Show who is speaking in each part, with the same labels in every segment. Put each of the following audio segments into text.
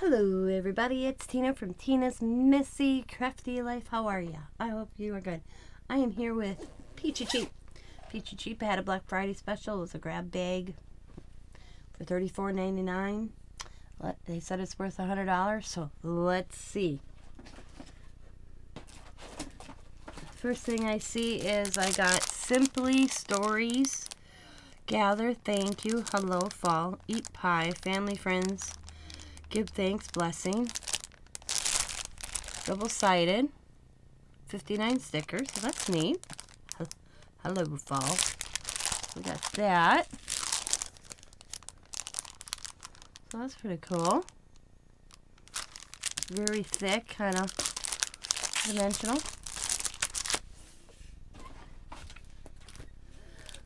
Speaker 1: Hello everybody, it's Tina from Tina's Messy Crafty Life. How are ya? I hope you are good. I am here with Peachy Cheap. Peachy Cheap had a Black Friday special. It was a grab bag for $34.99. They said it's worth $100, so let's see. First thing I see is I got Simply Stories. Gather, thank you, hello, fall, eat pie, family, friends, give thanks, blessing. Double-sided. 59 stickers, so that's neat. Hello, fall. We got that. So that's pretty cool. Very thick, kind of dimensional.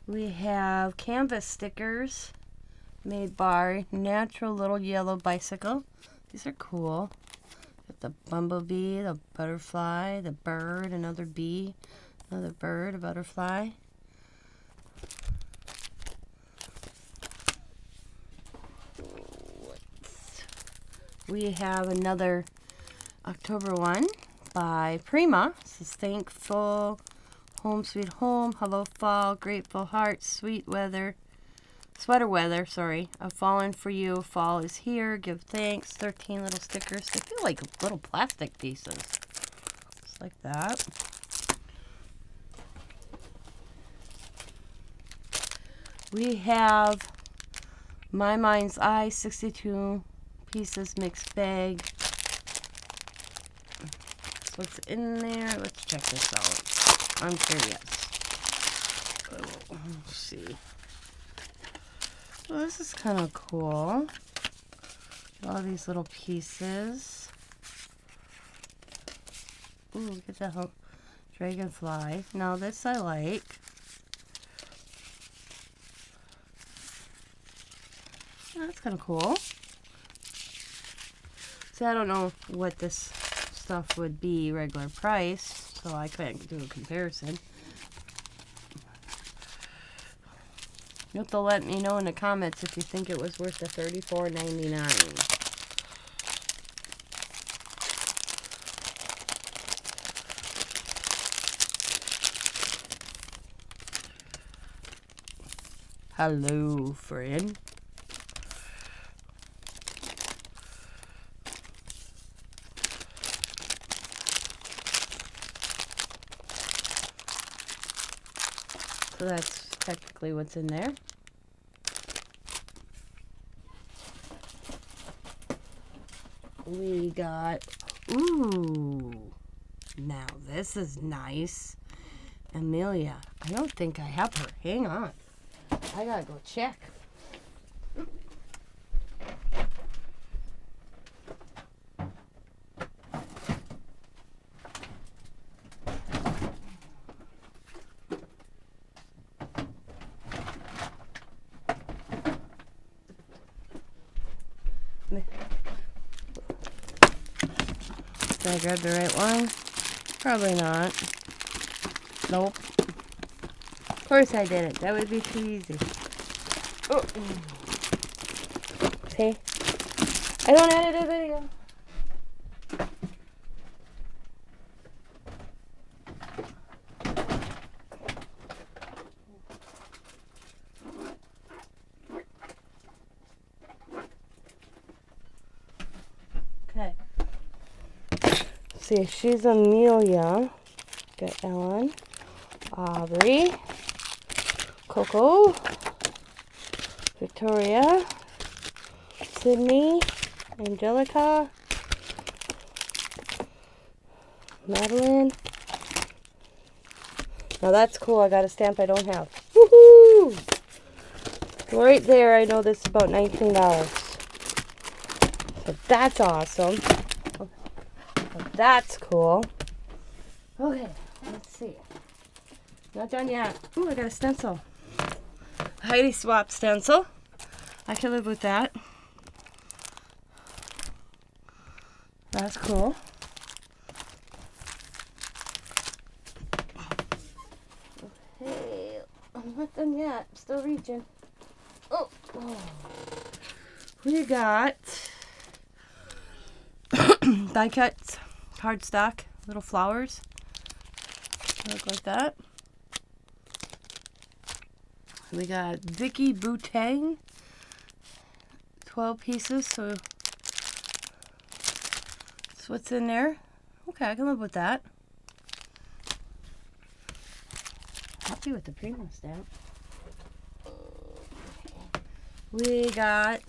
Speaker 1: We have canvas stickers made by Natural Little Yellow Bicycle. These are cool. Got the bumblebee, the butterfly, the bird, another bee, another bird, a butterfly. We have another October one by Prima. This is Thankful, Home Sweet Home, Hello Fall, Grateful Hearts, Sweet Weather, Sweater Weather, sorry. I've fallen for you, fall is here, give thanks, 13 little stickers. They feel like little plastic pieces. Just like that. We have My Mind's Eye, 62 pieces mixed bag. So what's in there? Let's check this out. I'm curious. Let's see. Well, this is kind of cool. All these little pieces. Ooh, look at that whole dragonfly. Now this I like. That's kind of cool. See, I don't know what this stuff would be regular price, so I couldn't do a comparison. You have to let me know in the comments if you think it was worth the $34.99. Hello, friend. So that's technically what's in there. We got, ooh, now this is nice. Amelia, I don't think I have her. Hang on. I gotta go check. Did I grab the right one? Probably not. Nope. Of course I didn't. That would be too easy. Oh. See? I don't edit a video. Okay. See, she's Amelia. Got Ellen, Aubrey, Coco, Victoria, Sydney, Angelica, Madeline. Now that's cool. I got a stamp I don't have. Woohoo! Right there, I know this is about $19. So that's awesome. So that's cool. Okay, let's see. Not done yet. Ooh, I got a stencil. Heidi Swap stencil. I can live with that. That's cool. Okay, I'm not done yet. I'm still reaching. Oh. We got die cuts, cardstock, little flowers. They look like that. We got Vicky Boutang, 12 pieces, so that's what's in there. Okay, I can live with that. Happy with the Primo stamp. We got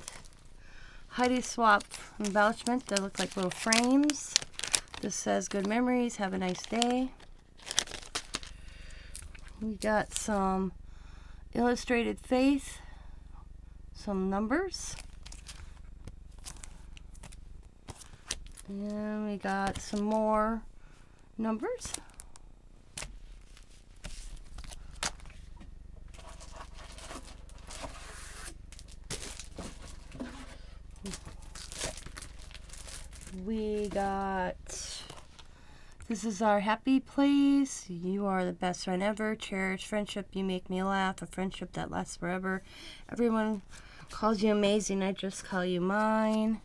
Speaker 1: Heidi Swap embellishment that look like little frames. This says good memories, have a nice day. We got some illustrated faith, some numbers, and we got some more numbers. We got, this is our happy place. You are the best friend ever. Cherish friendship. You make me laugh. A friendship that lasts forever. Everyone calls you amazing. I just call you mine.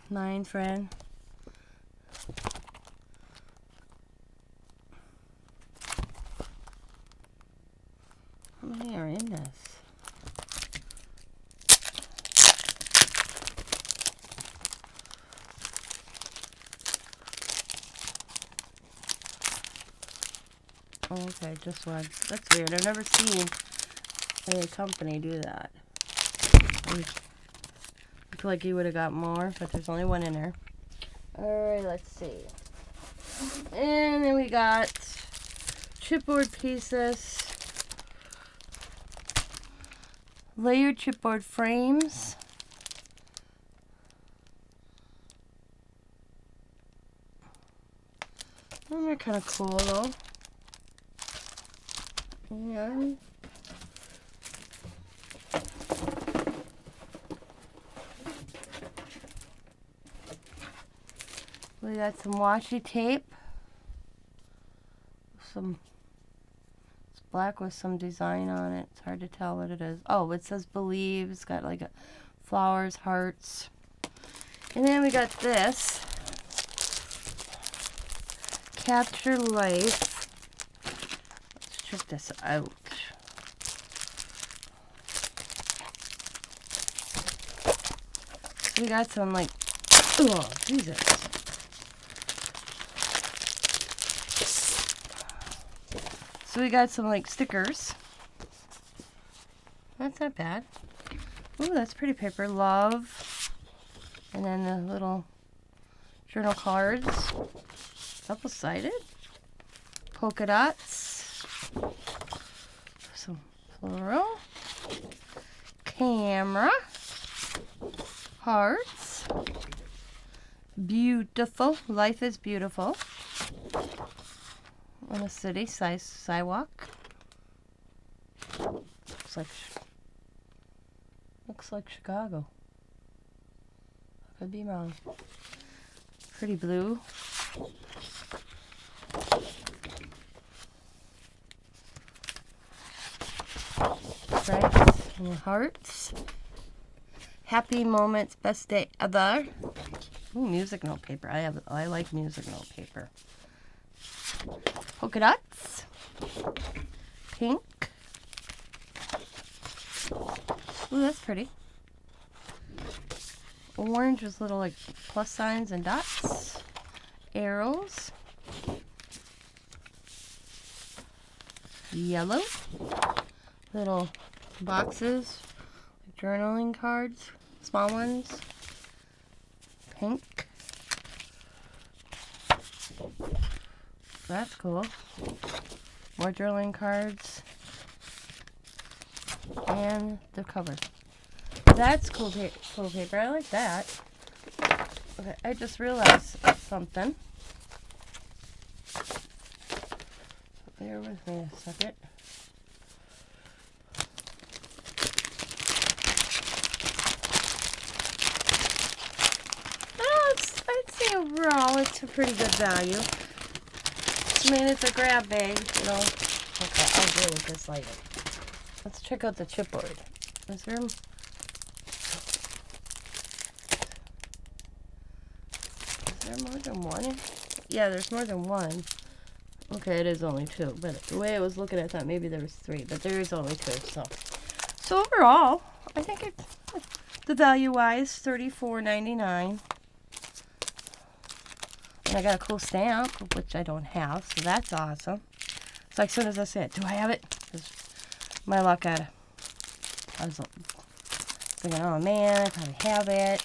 Speaker 1: Mine friend. How many are in this? Oh, okay, just one. That's weird. I've never seen a company do that. I feel like you would have got more, but there's only one in there. Alright, let's see. And then we got chipboard pieces, layered chipboard frames, and they're kind of cool though. Yeah. We got some washi tape. It's black with some design on it. It's hard to tell what it is. Oh, it says believe. It's got like flowers, hearts. And then we got this. Capture Life. Let's check this out. We got some like, oh, Jesus. So we got some like stickers. That's not bad. Ooh, that's pretty paper. Love. And then the little journal cards. Double-sided. Polka dots. Some floral. Camera. Hearts. Beautiful. Life is beautiful. On a city sidewalk. Looks like Chicago. Could be wrong. Pretty blue. Right. And hearts. Happy moments. Best day ever. Ooh, music note paper. I like music note paper. Polka dots. Pink. Ooh, that's pretty. Orange with little like plus signs and dots. Arrows. Yellow. Little boxes. Journaling cards. Small ones. Pink. That's cool. More journaling cards. And the cover. That's cool, cool paper. I like that. Okay, I just realized something. Bear with me a second. I'd say overall it's a pretty good value. I mean, it's a grab bag, you know. Okay, I'll deal with this later. Let's check out the chipboard. Is there... there more than one? Yeah, there's more than one. Okay, it is only 2, but the way I was looking, I thought maybe there was 3, but there is only 2. So overall, I think the value-wise, $34.99. And I got a cool stamp, which I don't have, so that's awesome. It's like, as soon as I said, do I have it? 'Cause my luck, I was thinking, oh man, I probably have it.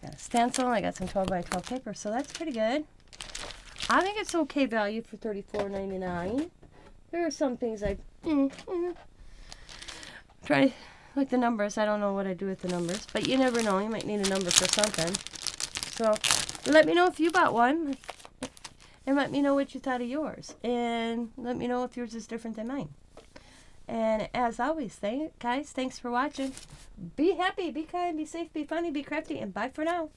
Speaker 1: I got a stencil, I got some 12 by 12 paper, so that's pretty good. I think it's okay value for $34.99. There are some things I try, like the numbers. I don't know what I do with the numbers, but you never know. You might need a number for something. So let me know if you bought one, and let me know what you thought of yours, and let me know if yours is different than mine. And as always, guys, thanks for watching. Be happy, be kind, be safe, be funny, be crafty, and bye for now.